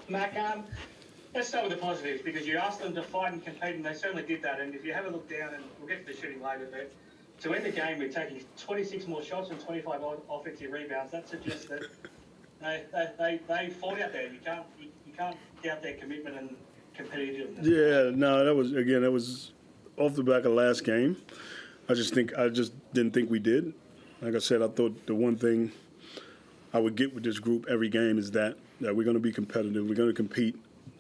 Mac, let's start with the positives because you asked them to fight and compete, and they certainly did that. And if you have a look down, and we'll get to the shooting later, but to end the game with taking 26 more shots and 25 offensive rebounds, that suggests that they fought out there. You can't doubt their commitment and competitiveness. Yeah, no, that was off the back of last game. I just didn't think we did. Like I said, I thought the one thing I would get with this group every game is that we're going to be competitive, we're going to compete,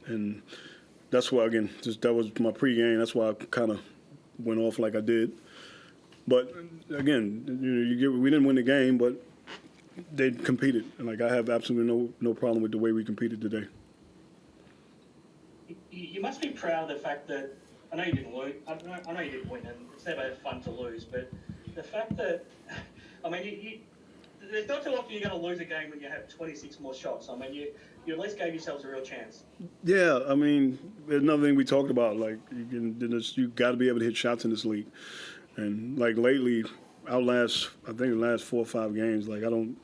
and that's why that was my pregame. That's why I kind of went off like I did. But again, we didn't win the game, but they competed, and like I have absolutely no problem with the way we competed today. You must be proud of the fact that I know you didn't lose. I know you didn't win, and it's never fun to lose. But the fact that, I mean, there's not too often you're going to lose a game when you have 26 more shots. I mean, you at least gave yourselves a real chance. Yeah, I mean, there's another thing we talked about. Like you got to be able to hit shots in this league, and like lately, I think the last 4 or 5 games, like I don't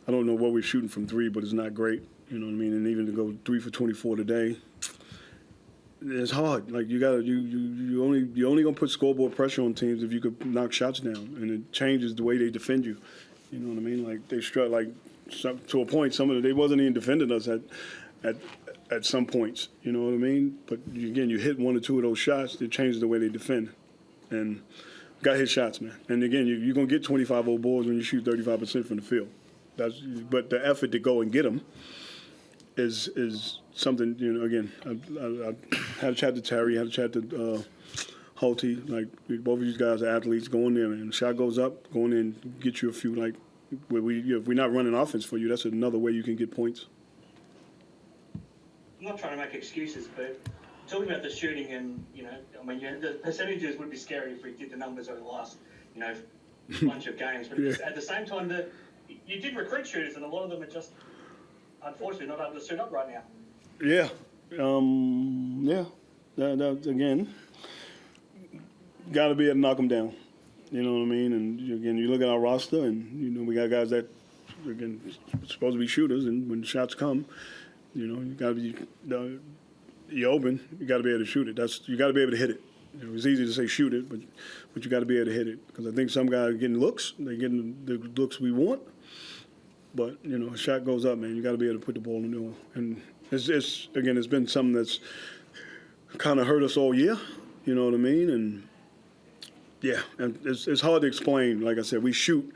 know what we're shooting from three, but it's not great. You know what I mean? And even to go 3 for 24 today. It's hard. Like you only gonna put scoreboard pressure on teams if you could knock shots down, and it changes the way they defend you. You know what I mean? Like they struck to a point. They wasn't even defending us at some points. You know what I mean? But again, you hit 1 or 2 of those shots, it changes the way they defend, and got to hit shots, man. And again, you're gonna get 25 old boards when you shoot 35% from the field. But the effort to go and get them is something, you know, again, I had a chat to Terry, had a chat to Hulty. Like, both of these guys are athletes. Go in there, man. The shot goes up, go in there and get you a few. Like, if we're not running offense for you, that's another way you can get points. I'm not trying to make excuses, but talking about the shooting and, you know, I mean, the percentages would be scary if we did the numbers over the last, you know, bunch of games. But yeah. At the same time, you did recruit shooters, and a lot of them are just, unfortunately, not able to suit up right now. Yeah. Again, got to be able to knock them down. You know what I mean? And, again, you look at our roster, and, you know, we got guys that, again, supposed to be shooters, and when the shots come, you know, you got to be you're open. You got to be able to shoot it. You got to be able to hit it. You know, it's easy to say shoot it, but you got to be able to hit it. Because I think some guys are getting looks. They're getting the looks we want. But, you know, a shot goes up, man. You got to be able to put the ball in the hole. And it's been something that's kind of hurt us all year. You know what I mean? And, yeah, and it's hard to explain. Like I said, we shoot.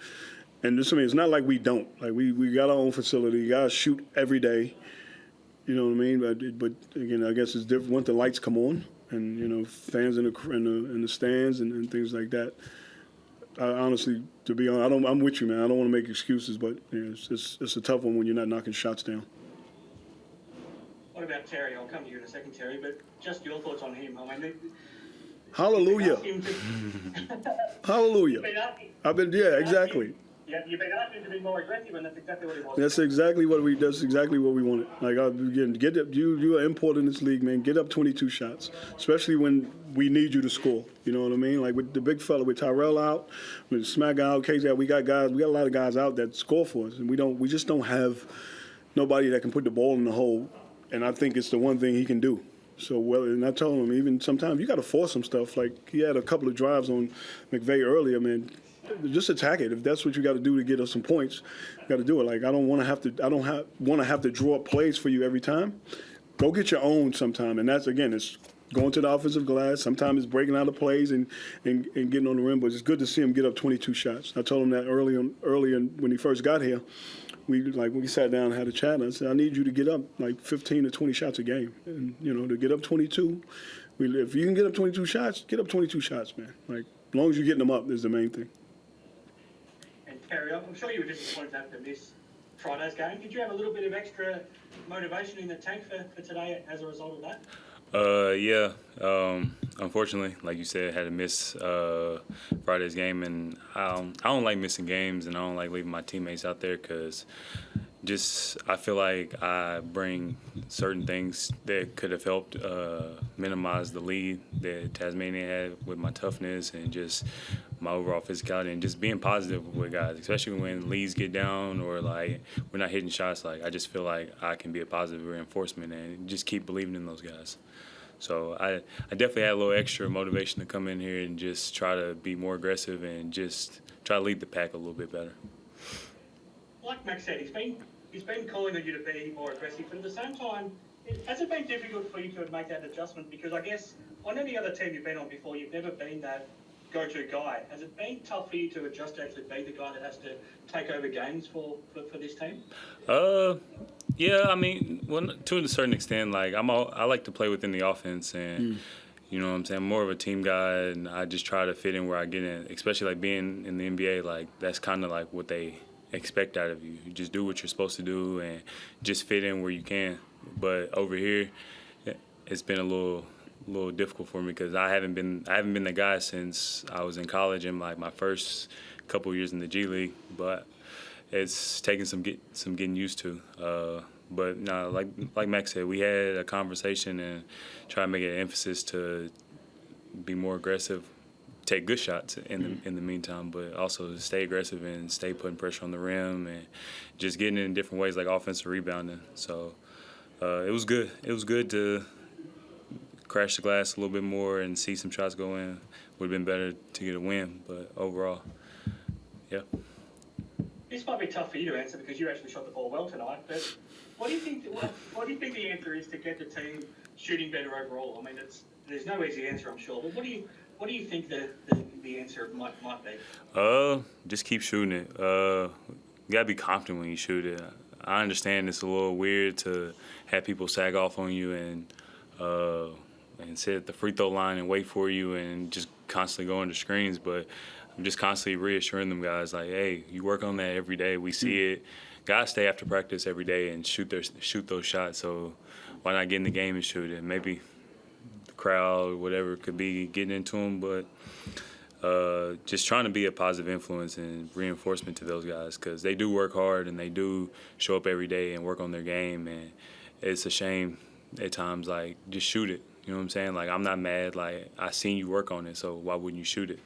And it's not like we don't. Like, we got our own facility. You got to shoot every day. You know what I mean? But again, I guess it's different once the lights come on and, you know, fans in the stands and things like that. I honestly, to be honest, I'm with you, man. I don't want to make excuses, but you know, it's a tough one when you're not knocking shots down. What about Terry? I'll come to you in a second, Terry, but just your thoughts on him. I mean, hallelujah. Hallelujah. Exactly. Yeah, you've been asking to be more aggressive, and that's exactly what he wants. That's exactly what we wanted. Like, again, get up. You are important in this league, man. Get up 22 shots, especially when we need you to score. You know what I mean? Like with the big fella, with Tyrell out, with Smack out, KZ, we got a lot of guys out that score for us, and we just don't have nobody that can put the ball in the hole. And I think it's the one thing he can do. So, well, and I told him, even sometimes you got to force some stuff. Like, he had a couple of drives on McVay earlier, man. Just attack it. If that's what you got to do to get us some points, you got to do it. Like, I don't want to have to draw up plays for you every time. Go get your own sometime. And that's, again, it's going to the offensive glass. Sometimes it's breaking out of plays and getting on the rim. But it's good to see him get up 22 shots. I told him that early when he first got here. We sat down and had a chat, and I said, I need you to get up like 15 to 20 shots a game. And, you know, to get up 22, if you can get up 22 shots, get up 22 shots, man. Like, as long as you're getting them up is the main thing. And Terry, I'm sure you were disappointed to have to miss Friday's game. Did you have a little bit of extra motivation in the tank for today as a result of that? Yeah. Unfortunately, like you said, had to miss Friday's game, and I don't like missing games, and I don't like leaving my teammates out there because I feel like I bring certain things that could have helped minimize the lead that Tasmania had with my toughness and just my overall physicality and just being positive with guys, especially when leads get down or like we're not hitting shots. Like I just feel like I can be a positive reinforcement and just keep believing in those guys. So I definitely had a little extra motivation to come in here and just try to be more aggressive and just try to lead the pack a little bit better. Like Max said, he's been calling on you to be more aggressive, but at the same time, has it been difficult for you to make that adjustment? Because I guess on any other team you've been on before, you've never been that go-to guy. Has it been tough for you to adjust to actually be the guy that has to take over games for this team? Yeah, I mean, well, to a certain extent, like I like to play within the offense, and you know what I'm saying. I'm more of a team guy, and I just try to fit in where I get in. Especially like being in the NBA, like that's kind of like what they expect out of you. You just do what you're supposed to do and just fit in where you can. But over here, it's been a little difficult for me because I haven't been the guy since I was in college and like my first couple years in the G League. But it's taken some getting used to. But no, like Max said, we had a conversation and try to make it an emphasis to be more aggressive, take good shots in the meantime, but also stay aggressive and stay putting pressure on the rim and just getting it in different ways like offensive rebounding. So it was good. It was good to crash the glass a little bit more and see some shots go in. Would have been better to get a win, but overall, yeah. This might be tough for you to answer because you actually shot the ball well tonight. But what do you think? What do you think the answer is to get the team shooting better overall? I mean, there's no easy answer, I'm sure. But what do you think the answer might be? Just keep shooting it. You gotta be confident when you shoot it. I understand it's a little weird to have people sag off on you and sit at the free throw line and wait for you and just constantly go into screens, but I'm just constantly reassuring them guys like, hey, you work on that every day. We see it. Guys stay after practice every day and shoot those shots. So why not get in the game and shoot it? Maybe the crowd, whatever, could be getting into them, but just trying to be a positive influence and reinforcement to those guys because they do work hard and they do show up every day and work on their game. And it's a shame at times, like, just shoot it. You know what I'm saying? Like, I'm not mad. Like, I seen you work on it, so why wouldn't you shoot it?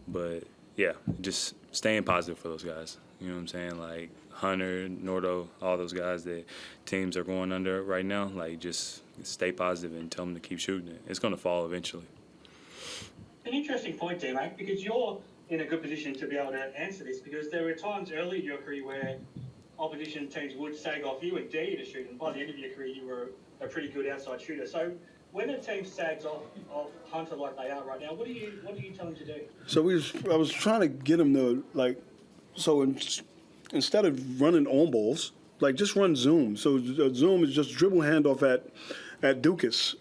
But, yeah, just staying positive for those guys. You know what I'm saying? Like, Hunter, Nordo, all those guys that teams are going under right now, like, just stay positive and tell them to keep shooting it. It's going to fall eventually. An interesting point there, mate, because you're in a good position to be able to answer this because there were times early in your career where opposition teams would sag off you and dare you to shoot, and by the end of your career, you were a pretty good outside shooter. So when a team sags off Hunter like they are right now, what do you tell them to do? So I was trying to get him to, like, instead of running on balls, like, just run zoom. So zoom is just dribble handoff at Dukas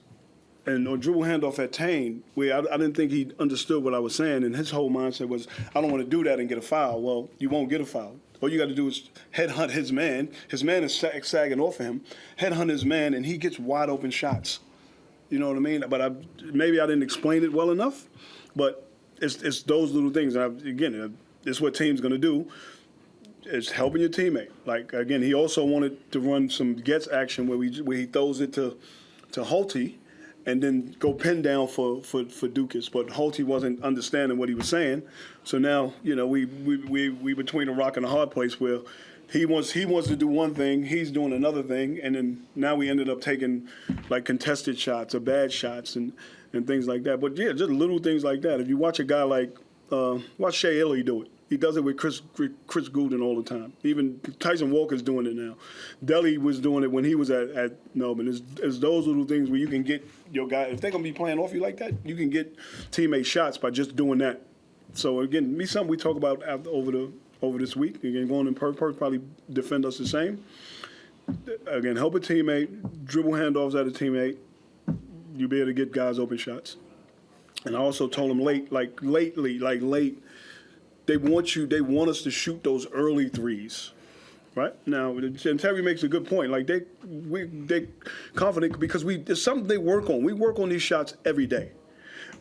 or dribble handoff at Tane, where I didn't think he understood what I was saying, and his whole mindset was, I don't want to do that and get a foul. Well, you won't get a foul. All you got to do is headhunt his man. His man is sagging off of him. Headhunt his man, and he gets wide open shots. You know what I mean? But maybe I didn't explain it well enough. But it's those little things. Again, it's what team's going to do. It's helping your teammate. Like, again, he also wanted to run some gets action where he throws it to Hulty and then go pin down for Dukas. But Hulty wasn't understanding what he was saying. So now, you know, we between a rock and a hard place where he wants to do one thing, he's doing another thing, and then now we ended up taking like contested shots or bad shots and things like that. But yeah, just little things like that. If you watch a guy like watch Shea Illy do it. He does it with Chris Goulden all the time. Even Tyson Walker's doing it now. Delly was doing it when he was at Melbourne. It's those little things where you can get your guy, if they're going to be playing off you like that, you can get teammate shots by just doing that. So, again, something we talk about over this week. Again, going in Perth probably defend us the same. Again, help a teammate, dribble handoffs at a teammate. You'll be able to get guys open shots. And I also told them late, they want us to shoot those early threes, right? Now, and Terry makes a good point. Like, they confident because it's something they work on. We work on these shots every day.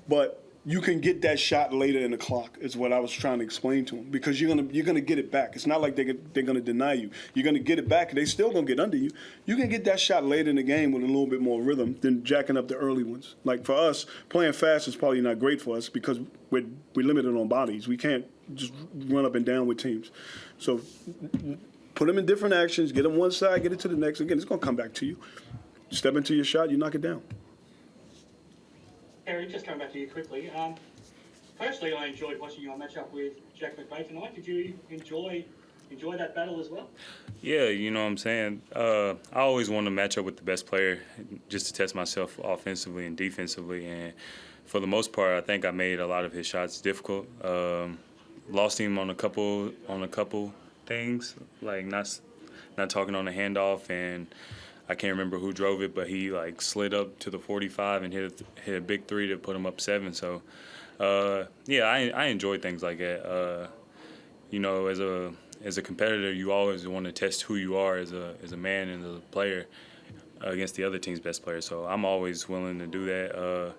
But you can get that shot later in the clock is what I was trying to explain to him, because you're gonna get it back. It's not like they're gonna deny you. You're gonna get it back, and they still gonna get under you. You can get that shot later in the game with a little bit more rhythm than jacking up the early ones. Like for us, playing fast is probably not great for us because we're limited on bodies. We can't just run up and down with teams. So put them in different actions, get them one side, get it to the next. Again, it's gonna come back to you. Step into your shot, you knock it down. Harry, just coming back to you quickly. Personally, I enjoyed watching your matchup with Jack McVeigh tonight. Did you enjoy that battle as well? Yeah, you know what I'm saying? I always want to match up with the best player just to test myself offensively and defensively. And for the most part, I think I made a lot of his shots difficult. Lost him on a couple things, like not talking on the handoff, and I can't remember who drove it, but he like slid up to the 45 and hit a big three to put him up 7. So, yeah, I enjoy things like that. You know, as a competitor, you always want to test who you are as a man and as a player against the other team's best player. So I'm always willing to do that.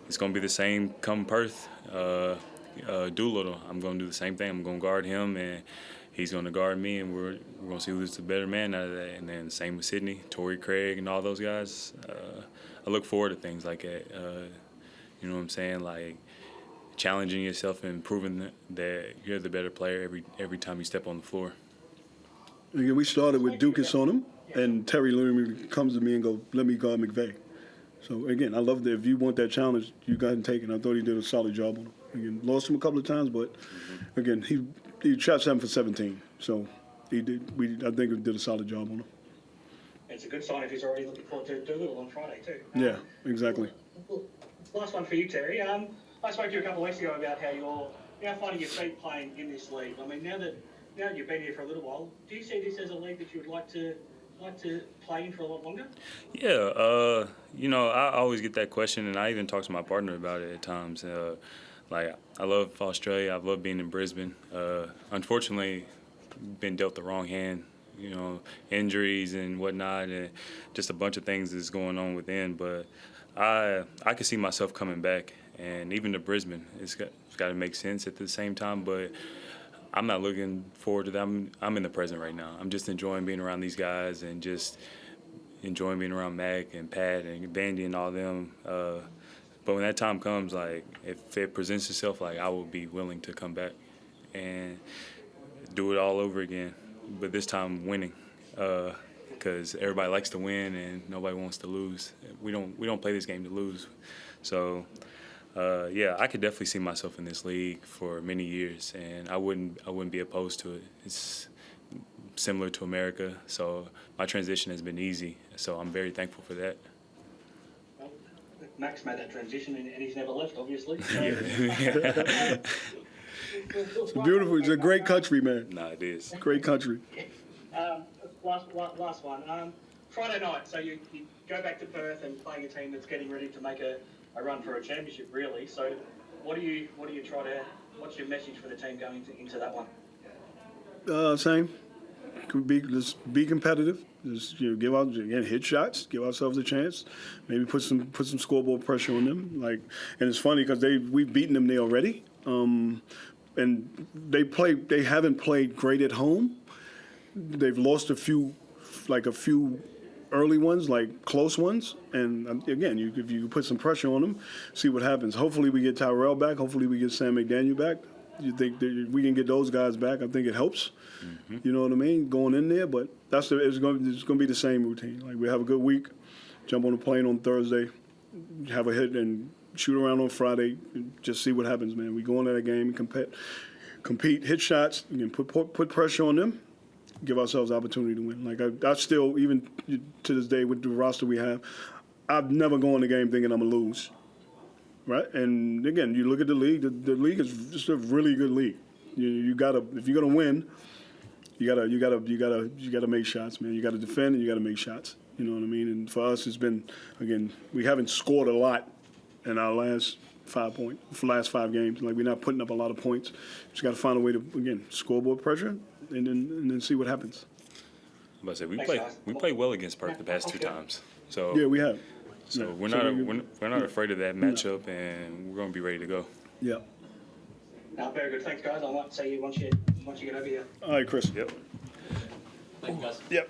It's going to be the same come Perth. Doolittle, I'm going to do the same thing. I'm going to guard him, and he's going to guard me, and we're going to see who's the better man out of that. And then same with Sydney, Torrey Craig, and all those guys. I look forward to things like that. You know what I'm saying? Like challenging yourself and proving that you're the better player every time you step on the floor. Again, we started with Dukas on him, and Terry literally comes to me and goes, "Let me guard McVeigh." So again, I love that. If you want that challenge, you got him taken. I thought he did a solid job on him. Again, lost him a couple of times, but again, he shot 7 for 17. So he did. I think we did a solid job on him. It's a good sign if he's already looking forward to Doolittle on Friday too. Yeah, exactly. Last one for you, Terry. I spoke to you a couple of weeks ago about how you're now finding your feet playing in this league. I mean, now that you've been here for a little while, do you see this as a league that you would like to play in for a lot longer? Yeah, you know, I always get that question, and I even talk to my partner about it at times. Like, I love Australia. I've loved being in Brisbane. Unfortunately, been dealt the wrong hand, you know, injuries and whatnot, and just a bunch of things that's going on within. But I can see myself coming back, and even to Brisbane, it's got to make sense at the same time. But I'm not looking forward to that. I'm in the present right now. I'm just enjoying being around these guys and just enjoying being around Mac and Pat and Bandy and all them. But when that time comes, like, if it presents itself, like, I will be willing to come back and do it all over again, but this time winning, because everybody likes to win and nobody wants to lose. We don't play this game to lose. So, yeah, I could definitely see myself in this league for many years, and I wouldn't be opposed to it. It's similar to America, so my transition has been easy. So I'm very thankful for that. Max made that transition, and he's never left, obviously. So. It's beautiful. It's a great country, man. No, it is. Great country. Last one. Friday night, so you go back to Perth and playing a team that's getting ready to make a run for a championship, really. So what's your message for the team going into that one? Same. Just be competitive. Just give out again, hit shots, give ourselves a chance. Maybe put some scoreboard pressure on them. Like, and it's funny because we've beaten them there already. And they haven't played great at home. They've lost a few early ones, like close ones. And again, if you put some pressure on them, see what happens. Hopefully we get Tyrell back. Hopefully we get Sam McDaniel back. You think that we can get those guys back? I think it helps. Mm-hmm. You know what I mean? Going in there, but it's going to be the same routine. Like, we have a good week, jump on a plane on Thursday, have a hit, and shoot around on Friday. And just see what happens, man. We go into that game and compete, hit shots, and put pressure on them, give ourselves opportunity to win. Like, I still, even to this day with the roster we have, I've never gone in the game thinking I'm gonna lose. Right, and again, you look at the league. The league is just a really good league. You gotta, if you're gonna win, you gotta make shots, man. You gotta defend and you gotta make shots. You know what I mean? And for us, it's been, again, we haven't scored a lot in our last 5 games. Like, we're not putting up a lot of points. Just gotta find a way to, again, scoreboard pressure and then see what happens. I'm about to say we play well against Perth the past 2 times. So yeah, we have. So Yeah. we're So not we- we're not afraid of that matchup, and we're going to be ready to go. Yeah. No, very good. Thanks, guys. I might see you once you get over here. All right, Chris. Yep. Thank you, guys. Yep.